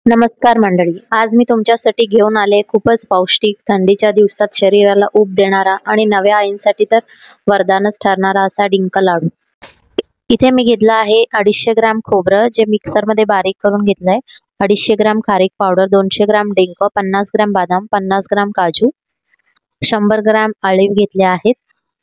नमस्कार मंडळी, आज मी तुमच्यासाठी घेऊन आले खूपच पौष्टिक, थंडीच्या दिवसात शरीराला ऊब देणारा आणि नव्या आईंसाठी तर वरदानच ठरणारा असा डिंक लाडू. इथे मी घेतला आहे 250 ग्रॅम खोबरं, जे मिक्सरमध्ये बारीक करून घेतलंय. 250 ग्रॅम खारीक पावडर, 200 ग्रॅम डिंक, 50 ग्रॅम बदाम, 50 ग्रॅम काजू, 100 ग्रॅम ऑलिव्ह घेतले आहेत,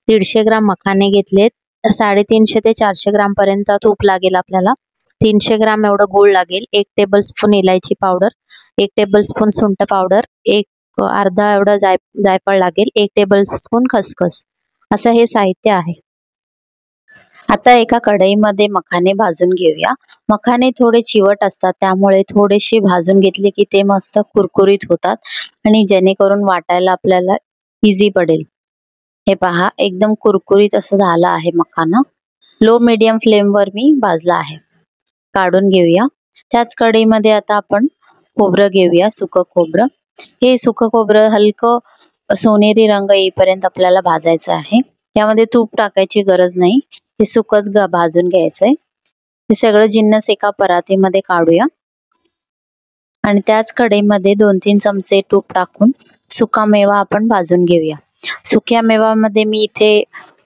150 ग्रॅम मखाने घेतलेत, 350 ते 400 ग्रॅम पर्यंत तूप लागेल आपल्याला, 300 ग्रॅम एवढं गूळ लागेल, 1 टेबलस्पून इलायची पावडर, 1 टेबलस्पून सुंठ पावडर, अर्धा एवढं जायफळ लागेल, 1 टेबलस्पून खसखस. असं हे साहित्य आहे. आता एका कढईमध्ये मखाने भाजून घेऊया. मखाने थोडे चिवट असतात, त्यामुळे थोडेसे भाजून घेतले की ते मस्त कुरकुरीत होतात आणि जेणेकरून वाटायला आपल्याला इझी पडेल. हे पहा, एकदम कुरकुरीत असं झालं आहे मखाना. लो मीडियम फ्लेमवर मी भाजला आहे. काढून घेऊया. त्याच कढईमध्ये आता आपण खोबरं घेऊया, सुकं खोबरं. हे सुकं खोबरं हलकं सोनेरी रंग येईपर्यंत आपल्याला भाजायचं आहे. यामध्ये तूप टाकायची गरज नाही, हे सुकंच भाजून घ्यायचंय. हे सगळं जिन्नस एका परातीमध्ये काढूया आणि त्याच कढईमध्ये 2-3 चमचे तूप टाकून सुका मेवा आपण भाजून घेऊया. सुक्या मेवामध्ये मी इथे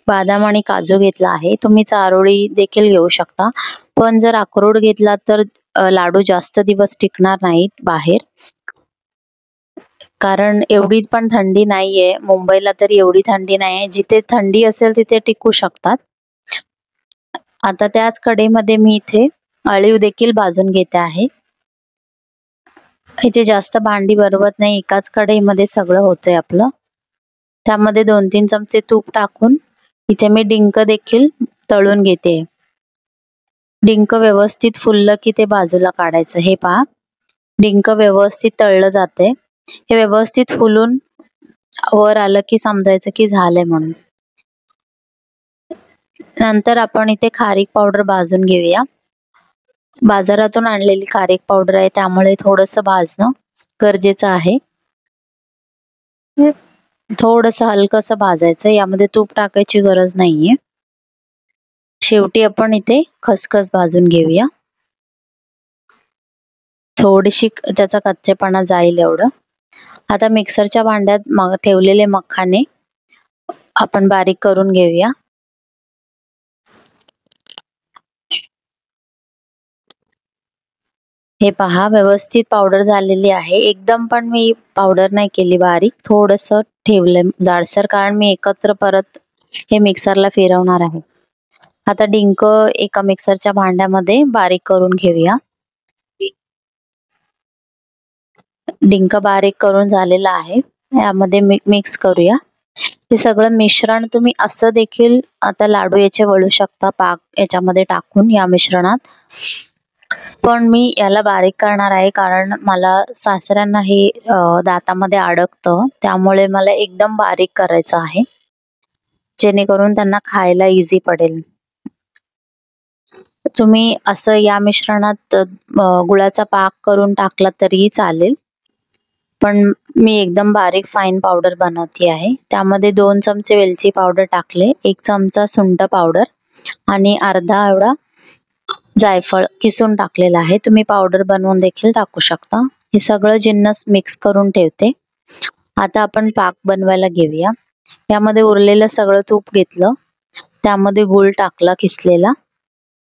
बदाम आणि काजू घेतला आहे. तुम्ही चारोळी देखील घेऊ शकता, पण जर अक्रोड घेतला तर लाडू जास्त दिवस टिकणार नाहीत बाहेर, कारण एवढी पण थंडी नाहीये. मुंबईला तर एवढी थंडी नाहीये. जिथे थंडी असेल तिथे टिकू शकतात. आता त्याच कढईमध्ये मी इथे ऑलिव्ह देखील भाजून घेते आहे. इथे जास्त भांडी भरवत नाही, एकाच कढईमध्ये सगळं होतंय आपलं. त्यामध्ये 2-3 चमचे तूप टाकून इथे मी डिंक देखील तळून घेते. डिंक व्यवस्थित फुललं की ते बाजूला काढायचं. हे पहा, डिंक व्यवस्थित तळलं जाते. हे व्यवस्थित फुलून वर आलं की समजायचं की झालंय म्हणून. नंतर आपण इथे खारीक पावडर भाजून घेऊया. बाजारातून आणलेली खारीक पावडर आहे, त्यामुळे थोडंसं भाजणं गरजेचं आहे. थोडंसं हलकंसं भाजायचं, यामध्ये तूप टाकायची गरज नाहीये. शेवटी आपण इथे खसखस भाजून घेऊया, थोडीशी त्याचा कच्चेपणा जाईल एवढं. आता मिक्सरच्या भांड्यात ठेवलेले मखाने आपण बारीक करून घेऊया. हे पहा, व्यवस्थित पावडर झालेली आहे. एकदम पण मी पावडर नाही केली बारीक, थोडंसं ठेवलं जाडसर, कारण मी एकत्र परत हे मिक्सरला फिरवणार आहे. आता डिंक एका मिक्सरच्या भांड्यामध्ये बारीक करून घेऊया. डिंक बारीक करून झालेला आहे, यामध्ये मिक्स करूया. हे सगळं मिश्रण तुम्ही असं देखील आता लाडू याचे वळू शकता, पाक याच्यामध्ये टाकून या मिश्रणात. पण मी याला बारीक करणार आहे, कारण मला सासऱ्यांना हे दातामध्ये अडकतं, त्यामुळे मला एकदम बारीक करायचं आहे, जेणेकरून त्यांना खायला इझी पडेल. तुम्ही असं या मिश्रणात गुळाचा पाक करून टाकला तरीही चालेल, पण मी एकदम बारीक फाईन पावडर बनवते आहे. त्यामध्ये 2 चमचे वेलची पावडर टाकले, 1 चमचा सुंठ पावडर आणि अर्धा एवढा जायफळ किसून टाकलेला आहे. तुम्ही पावडर बनवून देखील टाकू शकता. हे सगळं जिन्नस मिक्स करून ठेवते. आता आपण पाक बनवायला घेऊया. यामध्ये उरलेलं सगळं तूप घेतलं, त्यामध्ये गूळ टाकला किसलेला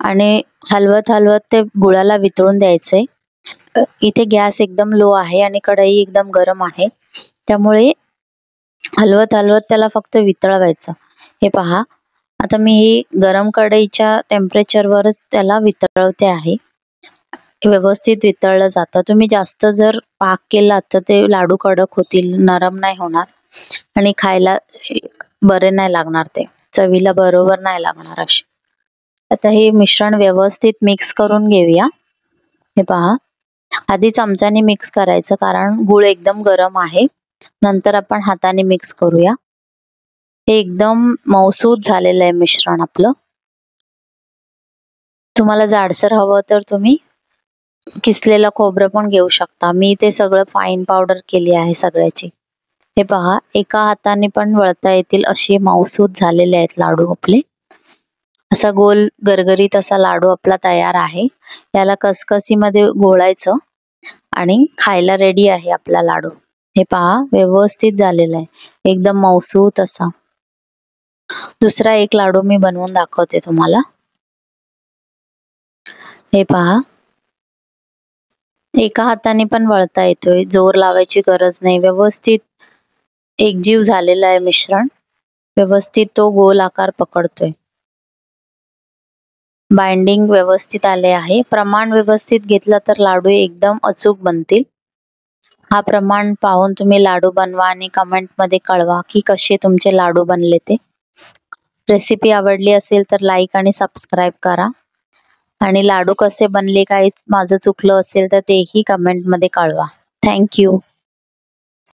आणि हलवत हलवत ते गुळाला वितळून द्यायचंय. इथे गॅस एकदम लो आहे आणि कढई एकदम गरम आहे, त्यामुळे हलवत हलवत त्याला फक्त वितळवायचं. हे पहा, आता मी ही गरम कढईच्या टेम्परेचरवरच त्याला वितळवते आहे. व्यवस्थित वितळलं जातं. तुम्ही जास्त जर पाक केला तर ते लाडू कडक होतील, नरम नाही होणार आणि खायला बरे नाही लागणार, ते चवीला बरोबर नाही लागणार असे. आता हे मिश्रण व्यवस्थित मिक्स करून घेऊया. हे पहा, आधी चमच्याने मिक्स करायचं, कारण गूळ एकदम गरम आहे. नंतर आपण हाताने मिक्स करूया. हे एकदम मऊसूत झालेलं आहे मिश्रण आपलं. तुम्हाला जाडसर हवं तर तुम्ही किसलेलं खोबरं पण घेऊ शकता. मी ते सगळं फाईन पावडर केली आहे सगळ्याची. हे पहा, एका हाताने पण वळता येतील असे मऊसूत झालेले आहेत लाडू आपले. असा गोल गरगरीत असा लाडू आपला तयार आहे. याला कसकसीमध्ये गोळायचं आणि खायला रेडी आहे आपला लाडू। हे पहा व्यवस्थित झालेला आहे, एकदम मऊसूत असा। दुसरा एक लाडू मी बनवून दाखवते तुम्हाला। हे पहा एका हाताने पण वळता येतोय, जोर लावायची गरज नाही, व्यवस्थित एकजीव झालेला आहे मिश्रण, व्यवस्थित तो गोल आकार पकडतोय। बाइंडिंग व्यवस्थित आले आहे। प्रमाण व्यवस्थित घेतलं तर लाडू एकदम अचूक बनतील। हा प्रमाण पाहून तुम्ही लाडू बनवा आणि कमेंट मध्ये कळवा की कसे तुमचे लाडू बनले ते। रेसिपी आवडली असेल तर लाईक आणि सबस्क्राईब करा आणि लाडू कसे बनले, काही माझं चुकलं असेल तर तेही कमेंट मध्ये कळवा। Thank you.